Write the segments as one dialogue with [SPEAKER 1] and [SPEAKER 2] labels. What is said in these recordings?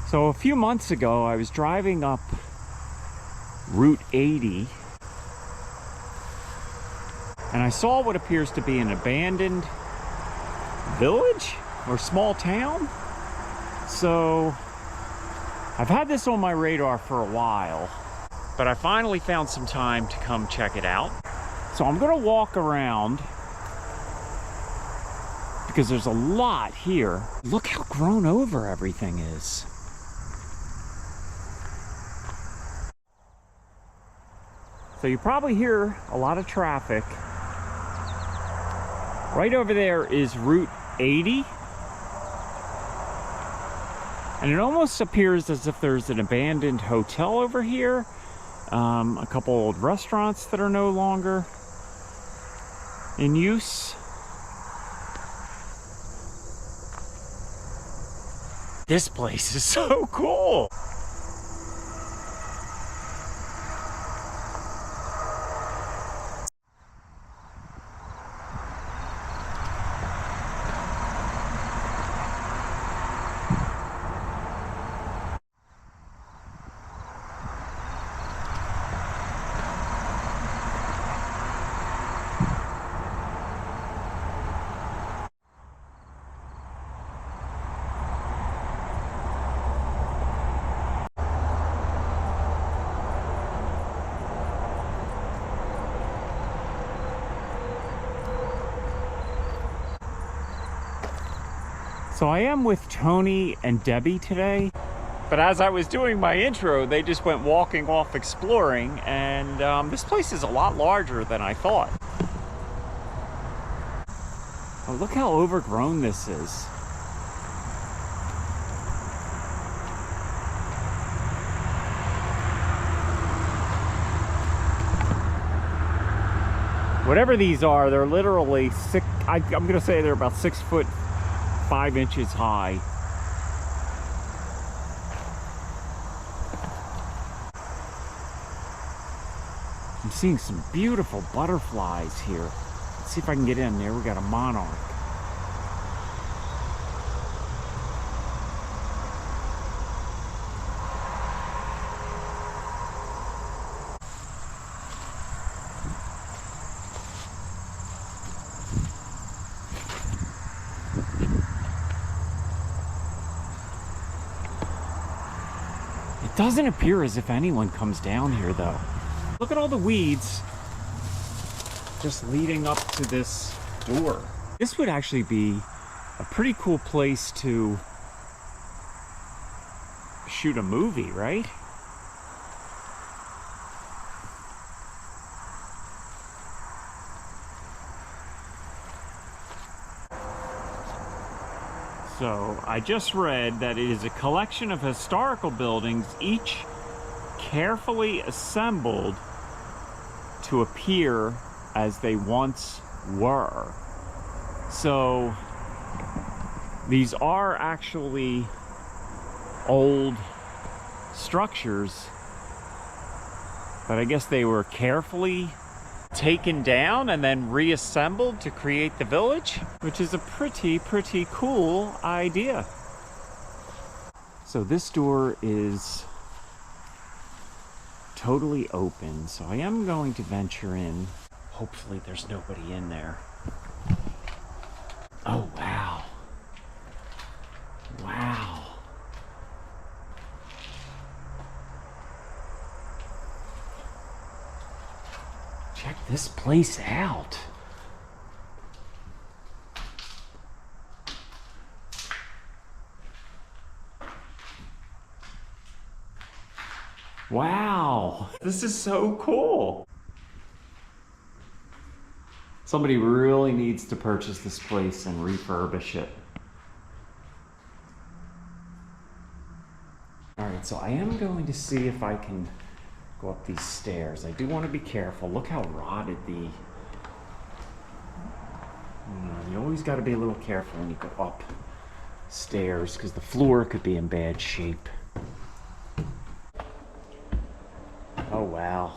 [SPEAKER 1] So a few months ago, I was driving up Route 80 and I saw what appears to be an abandoned village or small town. So I've had this on my radar for a while, but I finally found some time to come check it out. So I'm gonna walk around because there's a lot here. Look how grown over everything is. So you probably hear a lot of traffic. Right over there is Route 80. And it almost appears as if there's an abandoned hotel over here. A couple old restaurants that are no longer in use. This place is so cool. So I am with Tony and Debbie today, but as I was doing my intro, they just went walking off exploring, and this place is a lot larger than I thought. Oh, look how overgrown this is. Whatever these are, they're literally I'm gonna say they're about 6 foot 5 inches high. I'm seeing some beautiful butterflies here. Let's see if I can get in there. We got a monarch. It doesn't appear as if anyone comes down here though. Look at all the weeds just leading up to this door. This would actually be a pretty cool place to shoot a movie, right? So I just read that it is a collection of historical buildings, each carefully assembled to appear as they once were. So these are actually old structures, but I guess they were carefully taken down and then reassembled to create the village, which is a pretty cool idea. So this door is totally open, so I am going to venture in. Hopefully there's nobody in there. Oh wow. Wow. Check this place out. Wow, this is so cool. Somebody really needs to purchase this place and refurbish it. All right, so I am going to see if I can go up these stairs. I do want to be careful. Look how rotted you always got to be a little careful when you go up stairs because the floor could be in bad shape. Oh wow.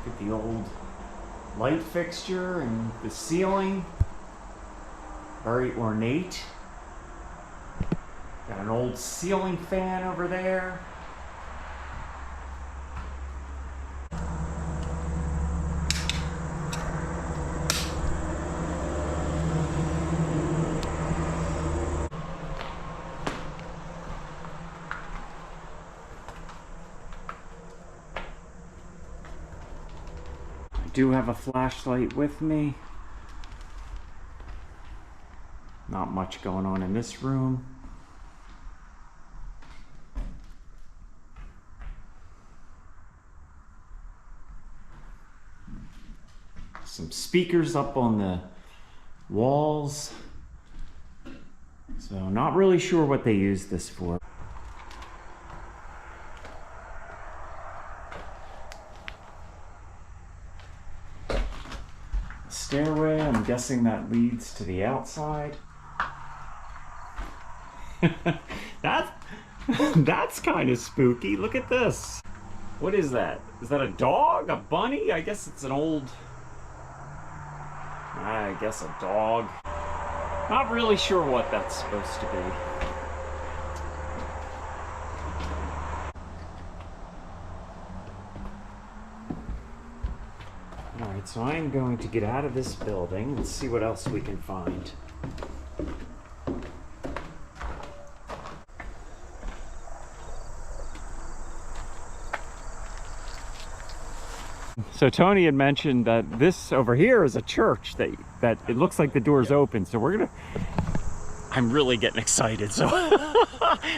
[SPEAKER 1] Look at the old light fixture and the ceiling. Very ornate. Got an old ceiling fan over there. I do have a flashlight with me. Not much going on in this room. Some speakers up on the walls. So not really sure what they use this for. Stairway, I'm guessing that leads to the outside. That's kind of spooky. Look at this. What is that? Is that a dog? A bunny? I guess it's an old... I guess a dog. Not really sure what that's supposed to be. Alright, so I'm going to get out of this building and see what else we can find. So Tony had mentioned that this over here is a church that it looks like the door's open. So I'm really getting excited. So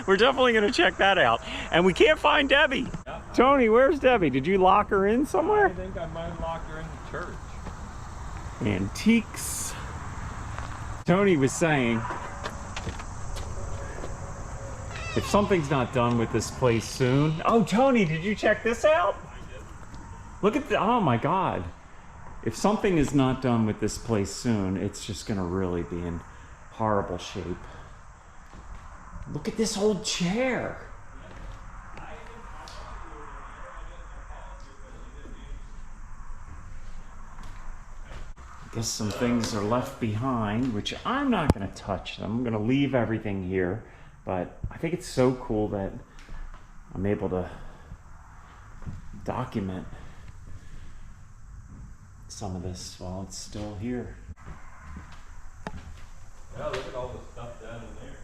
[SPEAKER 1] we're definitely gonna check that out. And we can't find Debbie. Yeah. Tony, where's Debbie? Did you lock her in somewhere?
[SPEAKER 2] I think I might have locked her in the church.
[SPEAKER 1] Antiques. Tony was saying, if something's not done with this place soon. Oh, Tony, did you check this out? Look at the, oh my God. If something is not done with this place soon, it's just gonna really be in horrible shape. Look at this old chair. I guess some things are left behind, which I'm not gonna touch them. I'm gonna leave everything here, but I think it's so cool that I'm able to document some of this while it's still here.
[SPEAKER 2] Yeah, look at all the stuff down in there.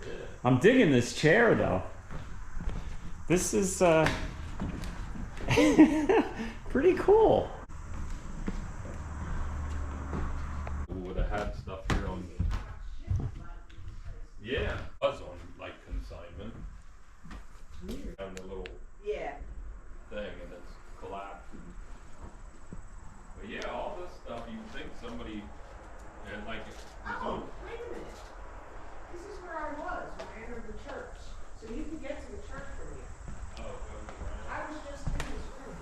[SPEAKER 2] Yeah.
[SPEAKER 1] I'm digging this chair though. This is pretty cool.
[SPEAKER 2] We would have had stuff here on. Yeah, was on like consignment. And a little thing, and it's collapsed. But yeah, all this stuff, you would think somebody had like it was on.
[SPEAKER 3] Wait a minute. This is where I was when I entered the church. So you can get to the church from here.
[SPEAKER 2] Oh,
[SPEAKER 3] I was just in this room.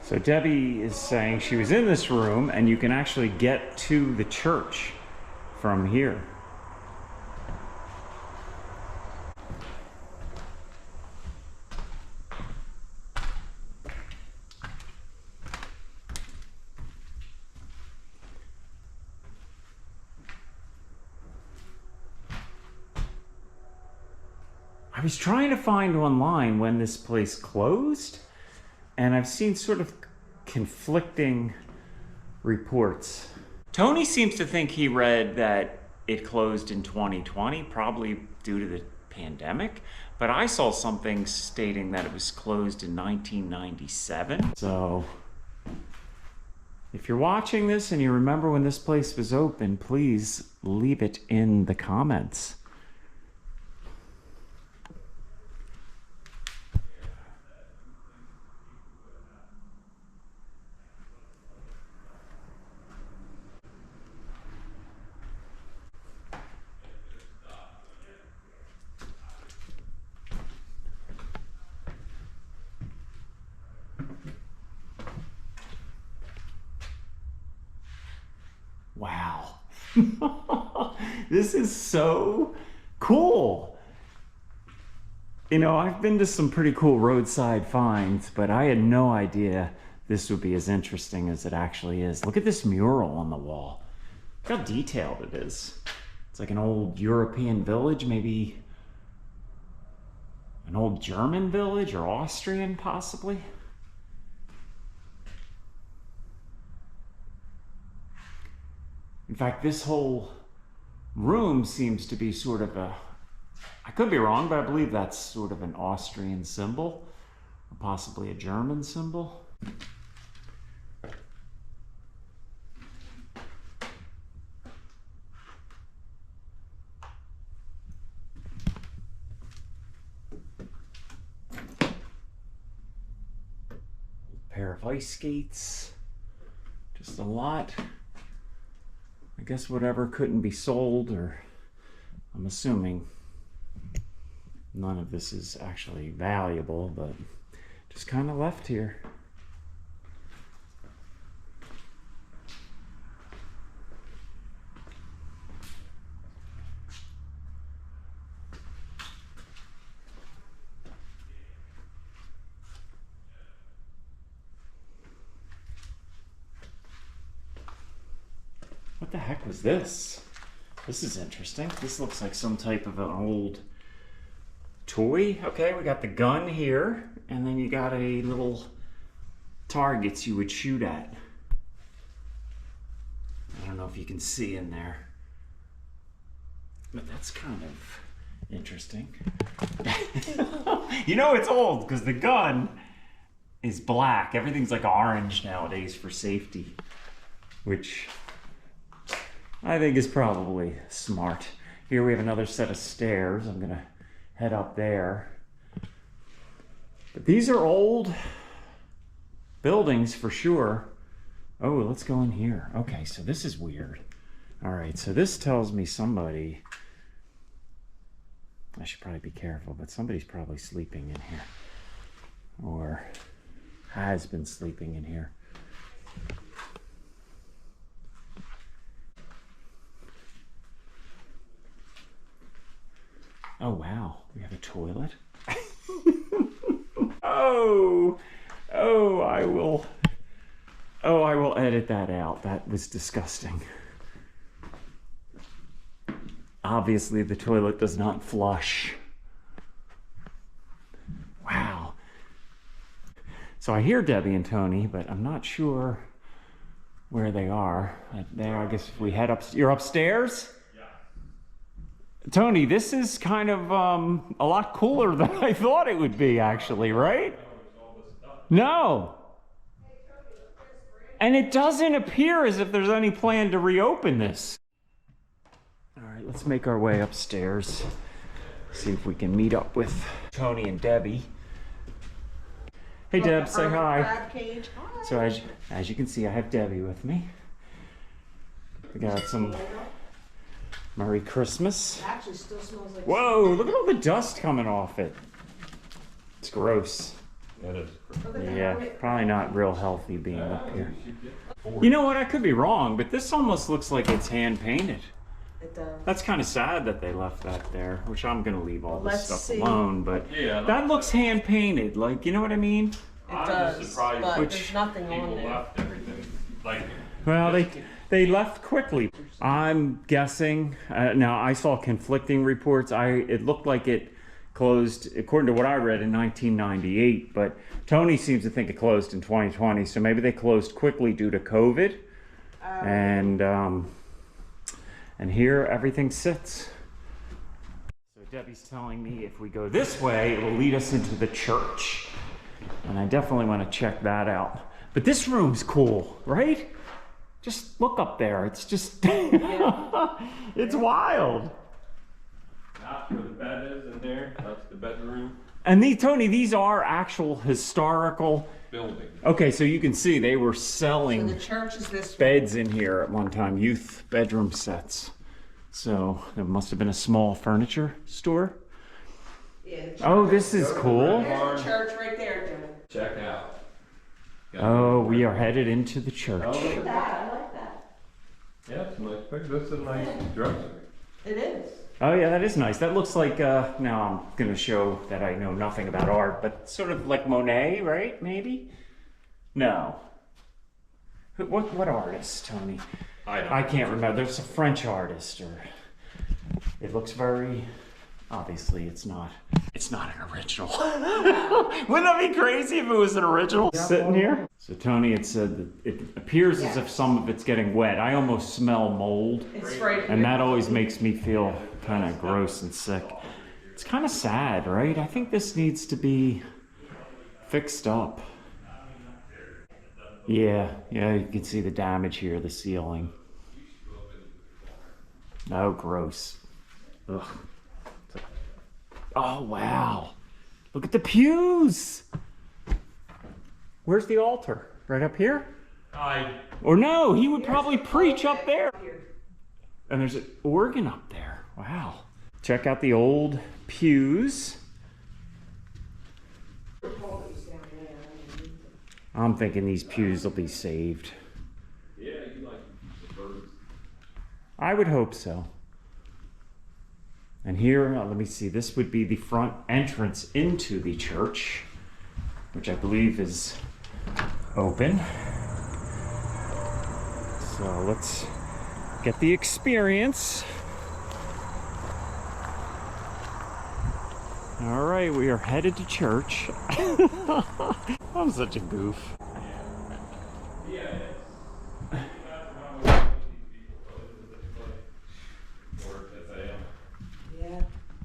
[SPEAKER 1] So Debbie is saying she was in this room and you can actually get to the church from here. I was trying to find online when this place closed, and I've seen sort of conflicting reports. Tony seems to think he read that it closed in 2020, probably due to the pandemic, but I saw something stating that it was closed in 1997. So if you're watching this and you remember when this place was open, please leave it in the comments. Wow. This is so cool. You know, I've been to some pretty cool roadside finds, but I had no idea this would be as interesting as it actually is. Look at this mural on the wall. Look how detailed it is. It's like an old European village, maybe an old German village or Austrian possibly. In fact, this whole room seems to be sort of a, I could be wrong, but I believe that's sort of an Austrian symbol, or possibly a German symbol. Pair of ice skates, just a lot. I guess whatever couldn't be sold, or I'm assuming none of this is actually valuable, but just kind of left here. What the heck was this? This is interesting. This looks like some type of an old toy. Okay, we got the gun here, and then you got a little targets you would shoot at. I don't know if you can see in there, but that's kind of interesting. You know it's old because the gun is black. Everything's like orange nowadays for safety, which I think is probably smart. Here we have another set of stairs. I'm gonna head up there. But these are old buildings for sure. Oh, let's go in here. Okay, so this is weird. All right, so this tells me somebody, I should probably be careful, but somebody's probably sleeping in here, or has been sleeping in here. Oh wow, we have a toilet. I will edit that out. That was disgusting. Obviously the toilet does not flush. Wow. So I hear Debbie and Tony, but I'm not sure where they are. There, I guess if we head up, you're upstairs? Tony, this is kind of a lot cooler than I thought it would be, actually, right? No. And it doesn't appear as if there's any plan to reopen this. All right, let's make our way upstairs. See if we can meet up with Tony and Debbie. Hey, Deb, say hi. So as you can see, I have Debbie with me. We got some Merry Christmas.
[SPEAKER 3] It actually still smells like.
[SPEAKER 1] Whoa, look at all the dust coming off it. It's gross.
[SPEAKER 2] That is
[SPEAKER 1] Yeah, probably not real healthy being up here. You know what, I could be wrong, but this almost looks like it's hand painted.
[SPEAKER 3] It does.
[SPEAKER 1] That's kind of sad that they left that there, which I'm gonna leave all this stuff
[SPEAKER 3] see.
[SPEAKER 1] alone, but
[SPEAKER 2] Yeah,
[SPEAKER 1] that looks hand painted, like, you know what I mean?
[SPEAKER 2] I'm
[SPEAKER 3] does,
[SPEAKER 2] just surprised
[SPEAKER 3] but
[SPEAKER 1] Which-
[SPEAKER 3] there's nothing on
[SPEAKER 2] people
[SPEAKER 3] there.
[SPEAKER 2] left everything. Like,
[SPEAKER 1] Well, they left quickly. I'm guessing, now I saw conflicting reports. It looked like it closed, according to what I read, in 1998, but Tony seems to think it closed in 2020, so maybe they closed quickly due to COVID. And here everything sits. So Debbie's telling me if we go this way, it will lead us into the church. And I definitely want to check that out. But this room's cool, right? Just look up there. It's just, it's wild.
[SPEAKER 2] that's where the bed is in there. That's the bedroom
[SPEAKER 1] And Tony, these are actual historical.
[SPEAKER 2] building.
[SPEAKER 1] Okay, so you can see they were
[SPEAKER 3] So
[SPEAKER 1] selling
[SPEAKER 3] the church is this way.
[SPEAKER 1] beds in here at one time, youth bedroom sets. So there must have been a small furniture store.
[SPEAKER 3] Yeah, the church.
[SPEAKER 1] Oh, this is cool.
[SPEAKER 3] There's the church right there, Jimmy.
[SPEAKER 2] Check out.
[SPEAKER 1] Oh, we are headed into the church.
[SPEAKER 2] Oh, look at that.
[SPEAKER 3] That, I like that.
[SPEAKER 2] Yeah, it's a nice picture. This is a nice dressing.
[SPEAKER 3] It is.
[SPEAKER 1] Oh yeah, that is nice. That looks like, now I'm gonna show that I know nothing about art, but sort of like Monet, right? Maybe? No. What artist, Tony?
[SPEAKER 2] I
[SPEAKER 1] can't remember. There's a French artist, or it looks very. Obviously, it's not. It's not an original. Wouldn't that be crazy if it was an original? Sitting here. So Tony had said that it appears as if some of it's getting wet. I almost smell mold, and that always makes me feel kind of gross and sick. It's kind of sad, right? I think this needs to be fixed up. Yeah, you can see the damage here, the ceiling. Oh, gross. Ugh. Oh, wow. Look at the pews. Where's the altar? Right up here? Or no, he would probably preach up there. And there's an organ up there. Wow. Check out the old pews. I'm thinking these pews will be saved.
[SPEAKER 2] Yeah, you like the birds.
[SPEAKER 1] I would hope so. And here, let me see, this would be the front entrance into the church, which I believe is open. So let's get the experience. All right, we are headed to church. I'm such a goof.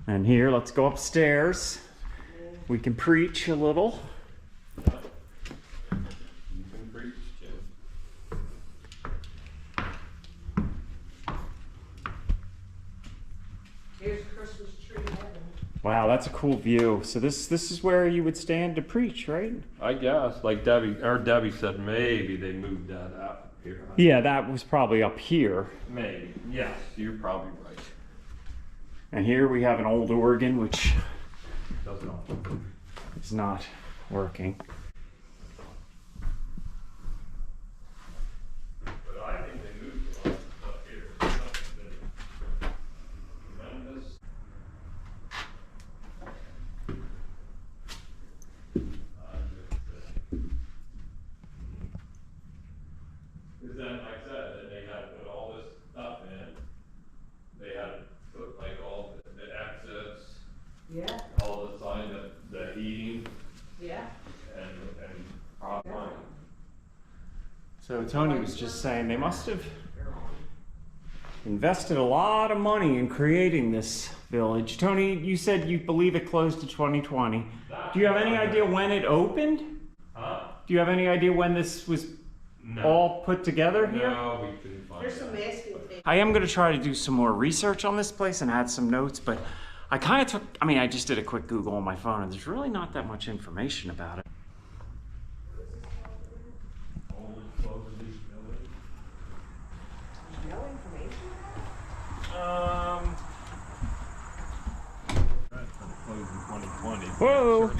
[SPEAKER 1] And here, let's go upstairs. We can preach a little.
[SPEAKER 2] You can preach, Jim.
[SPEAKER 3] Here's Christmas tree heaven.
[SPEAKER 1] Wow, that's a cool view. So this is where you would stand to preach, right?
[SPEAKER 2] I guess, like Debbie said, maybe they moved that up here.
[SPEAKER 1] Yeah, that was probably up here.
[SPEAKER 2] Maybe. Yes, you're probably right.
[SPEAKER 1] And here we have an old organ, which
[SPEAKER 2] Doesn't all.
[SPEAKER 1] is not working.
[SPEAKER 2] But I think they moved a lot of stuff here. Tremendous. Because then, like I said, then they had to put all this stuff in. They had to put like all the exits,
[SPEAKER 3] Yeah,
[SPEAKER 2] all the sign, the heating,
[SPEAKER 3] yeah.
[SPEAKER 2] and prop line.
[SPEAKER 1] So Tony was just saying they must have invested a lot of money in creating this village. Tony, you said you believe it closed in 2020. Do you have any idea when it opened?
[SPEAKER 2] Huh?
[SPEAKER 1] Do you have any idea when this was all put together here?
[SPEAKER 2] No, we couldn't find
[SPEAKER 3] There's some
[SPEAKER 2] that.
[SPEAKER 3] masking tape.
[SPEAKER 1] I am going to try to do some more research on this place and add some notes, but I kind of took, I just did a quick Google on my phone and there's really not that much information about it.
[SPEAKER 3] No information?
[SPEAKER 2] Closed in 2020.
[SPEAKER 1] Whoa!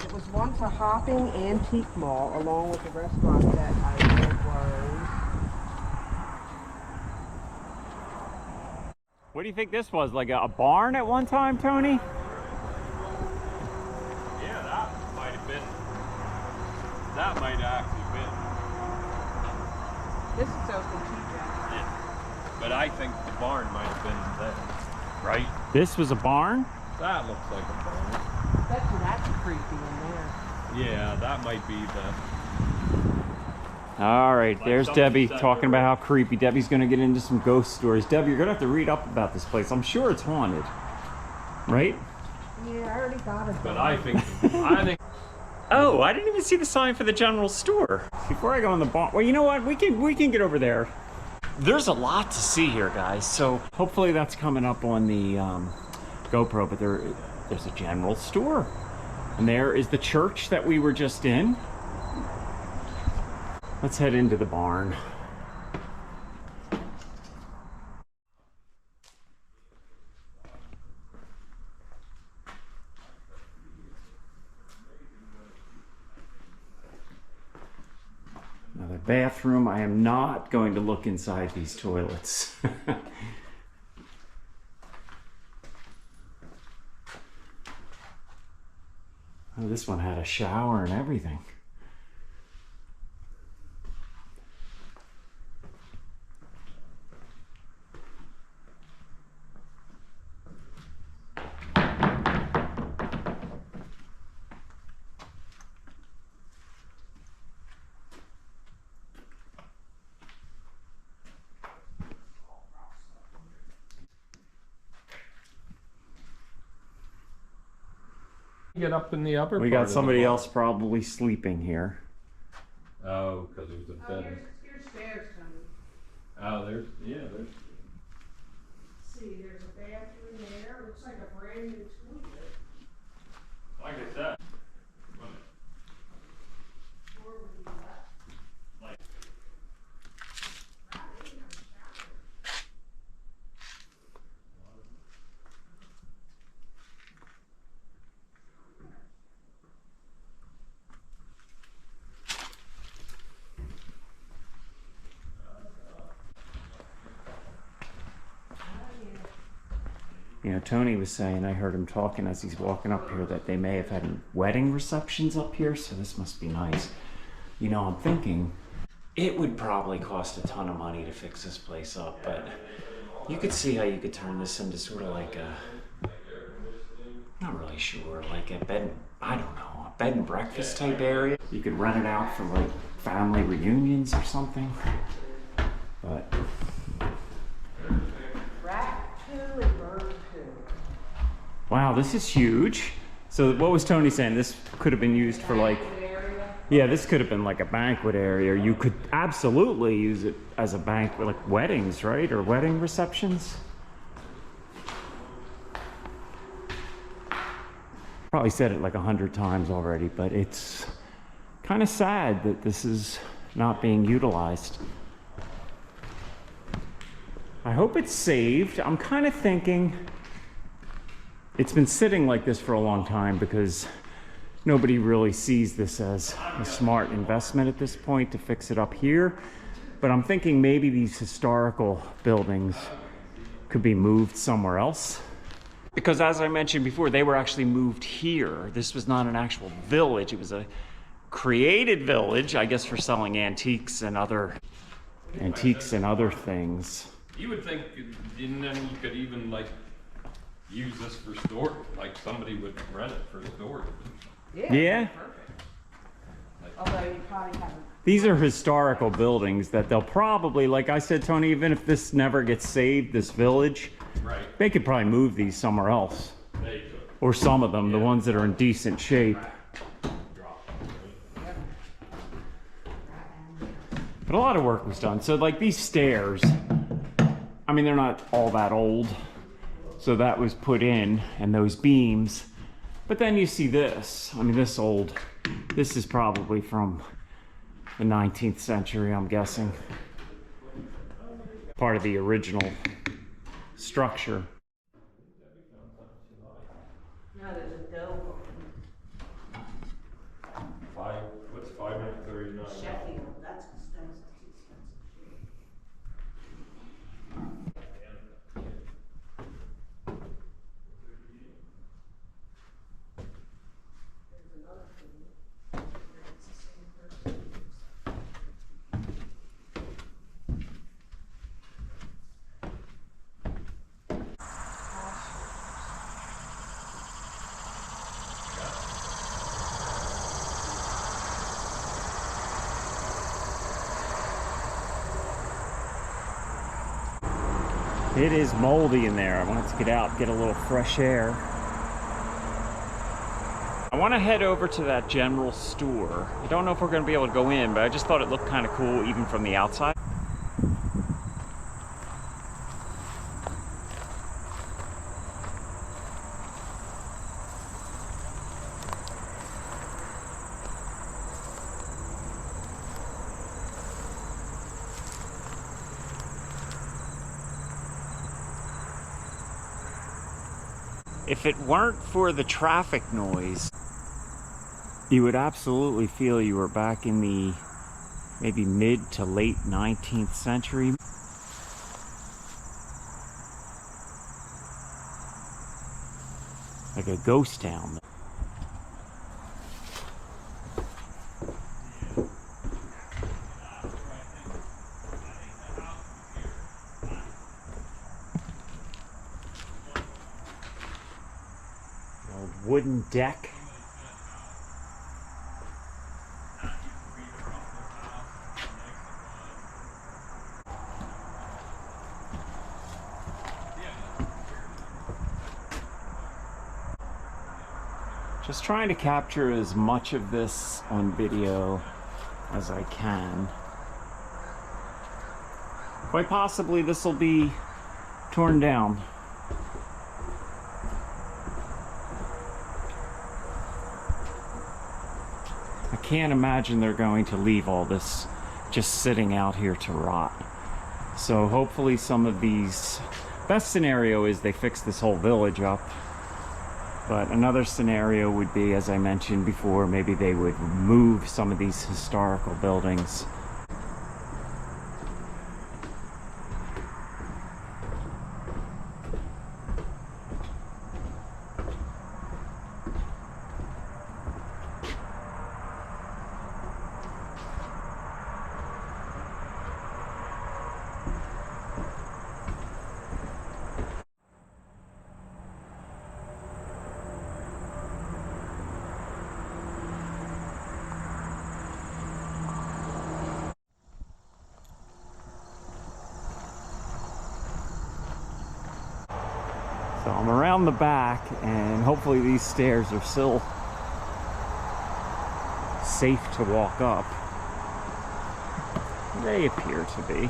[SPEAKER 3] It was once a hopping antique mall, along with the restaurant that I read was.
[SPEAKER 1] What do you think this was? Like a barn at one time, Tony?
[SPEAKER 2] Yeah, that might have been. That might actually have
[SPEAKER 3] This is open TJ.
[SPEAKER 2] been. Yeah. But I think the barn might have been there. Right?
[SPEAKER 1] This was a barn?
[SPEAKER 2] That looks like a barn.
[SPEAKER 3] That's creepy in there.
[SPEAKER 2] Yeah, that might be the.
[SPEAKER 1] All right,
[SPEAKER 2] Like
[SPEAKER 1] there's
[SPEAKER 2] something
[SPEAKER 1] Debbie
[SPEAKER 2] said
[SPEAKER 1] talking
[SPEAKER 2] earlier.
[SPEAKER 1] about how creepy. Debbie's gonna get into some ghost stories. Debbie, you're gonna have to read up about this place. I'm sure it's haunted, right?
[SPEAKER 3] Yeah, I already got it.
[SPEAKER 2] But I think.
[SPEAKER 1] Oh, I didn't even see the sign for the general store. Before I go in the barn, well, you know what? We can get over there. There's a lot to see here, guys. So hopefully that's coming up on the GoPro. But there's a general store, and there is the church that we were just in. Let's head into the barn. Now the bathroom, I am not going to look inside these toilets. Oh, this one had a shower and everything.
[SPEAKER 2] Get up in the upper
[SPEAKER 1] We
[SPEAKER 2] part
[SPEAKER 1] got
[SPEAKER 2] of the
[SPEAKER 1] somebody
[SPEAKER 2] barn.
[SPEAKER 1] else probably sleeping here.
[SPEAKER 2] Oh, because it was a
[SPEAKER 3] Oh,
[SPEAKER 2] bed.
[SPEAKER 3] here's stairs coming.
[SPEAKER 2] Oh, there's.
[SPEAKER 3] See, there's a bathroom there, looks like a brand new toilet.
[SPEAKER 2] Like I said.
[SPEAKER 3] Door would be left.
[SPEAKER 2] Like-
[SPEAKER 3] Wow, they didn't have a shower.
[SPEAKER 1] You know, Tony was saying, I heard him talking as he's walking up here, that they may have had wedding receptions up here, so this must be nice. You know, I'm thinking it would probably cost a ton of money to fix this place up, but you could see how you could turn this into sort of like a, not really sure, like a bed, I don't know, a bed and breakfast type area. You could rent it out for like family reunions or something, but
[SPEAKER 3] Rat two and bird two.
[SPEAKER 1] wow, this is huge. So what was Tony saying? This could have been used for like, yeah, this could have been like a banquet area. You could absolutely use it as a banquet, like weddings, right? Or wedding receptions. Probably said it like 100 times already, but it's kind of sad that this is not being utilized. I hope it's saved. I'm kind of thinking it's been sitting like this for a long time because nobody really sees this as a smart investment at this point to fix it up here. But I'm thinking maybe these historical buildings could be moved somewhere else. Because as I mentioned before, they were actually moved here. This was not an actual village. It was a created village, I guess, for selling antiques and other things.
[SPEAKER 2] You would think, and then you could even like use this for storage, like somebody would rent it for storage.
[SPEAKER 1] Yeah.
[SPEAKER 3] Perfect. Although you probably haven't.
[SPEAKER 1] These are historical buildings that they'll probably, like I said, Tony, even if this never gets saved, this village,
[SPEAKER 2] Right.
[SPEAKER 1] they could probably move these somewhere else.
[SPEAKER 2] They could
[SPEAKER 1] Or some of them, the ones that are in decent shape.
[SPEAKER 2] drop.
[SPEAKER 1] But a lot of work was done. So like these stairs, I mean, they're not all that old. So that was put in, and those beams. But then you see this. I mean, this is probably from the 19th century, I'm guessing. Part of the original structure.
[SPEAKER 3] No, there's a dome
[SPEAKER 2] What's 539?
[SPEAKER 3] on Sheffield, that's expensive. There's another thing. It's the same person.
[SPEAKER 1] It is moldy in there. I wanted to get out, get a little fresh air. I want to head over to that general store. I don't know if we're going to be able to go in, but I just thought it looked kind of cool even from the outside. If it weren't for the traffic noise, you would absolutely feel you were back in the maybe mid to late 19th century. Like a ghost town. Wooden deck. Just trying to capture as much of this on video as I can. Quite possibly this will be torn down. I can't imagine they're going to leave all this just sitting out here to rot. So hopefully some of these, best scenario is they fix this whole village up. But another scenario would be, as I mentioned before, maybe they would move some of these historical buildings. So I'm around the back, and hopefully these stairs are still safe to walk up. They appear to be.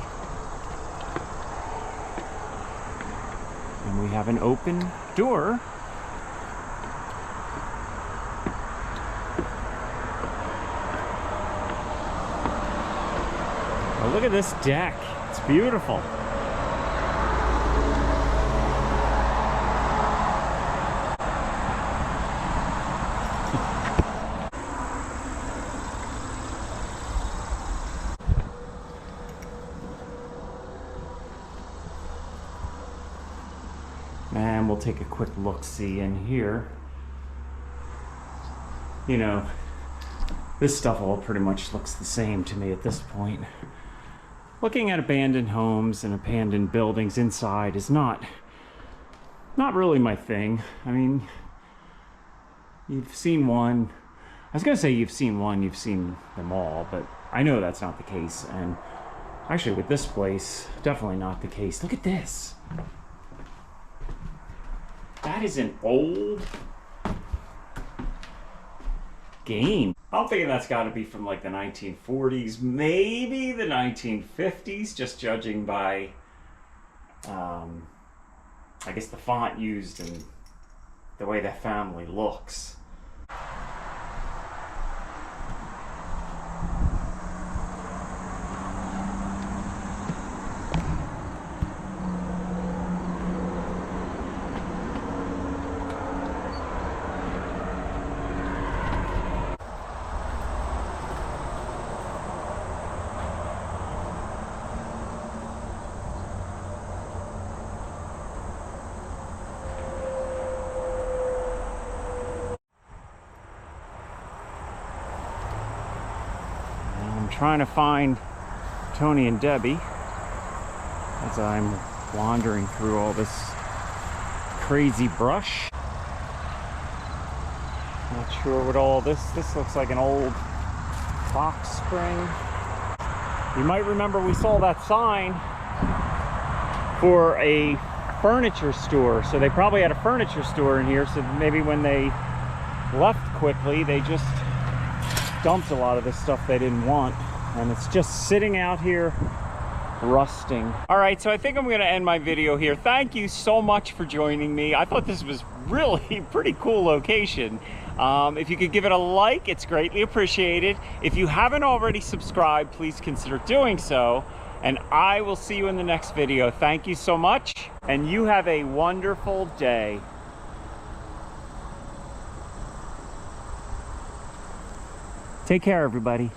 [SPEAKER 1] And we have an open door. Oh, look at this deck. It's beautiful. And we'll take a quick look-see in here. You know, this stuff all pretty much looks the same to me at this point. Looking at abandoned homes and abandoned buildings inside is not really my thing. I mean, you've seen one. I was gonna say you've seen one, you've seen them all, but I know that's not the case. And actually with this place, definitely not the case. Look at this. That is an old game. I'm thinking that's got to be from like the 1940s, maybe the 1950s, just judging by, I guess, the font used and the way that family looks. I'm trying to find Tony and Debbie as I'm wandering through all this crazy brush. Not sure what all this looks like. An old box spring. You might remember we saw that sign for a furniture store, so they probably had a furniture store in here, so maybe when they left quickly they just dumped a lot of this stuff they didn't want, and it's just sitting out here rusting. All right, so I think I'm gonna end my video here. Thank you so much for joining me. I thought this was really pretty cool location. If you could give it a like, it's greatly appreciated. If you haven't already subscribed, please consider doing so, and I will see you in the next video. Thank you so much, and you have a wonderful day. Take care, everybody.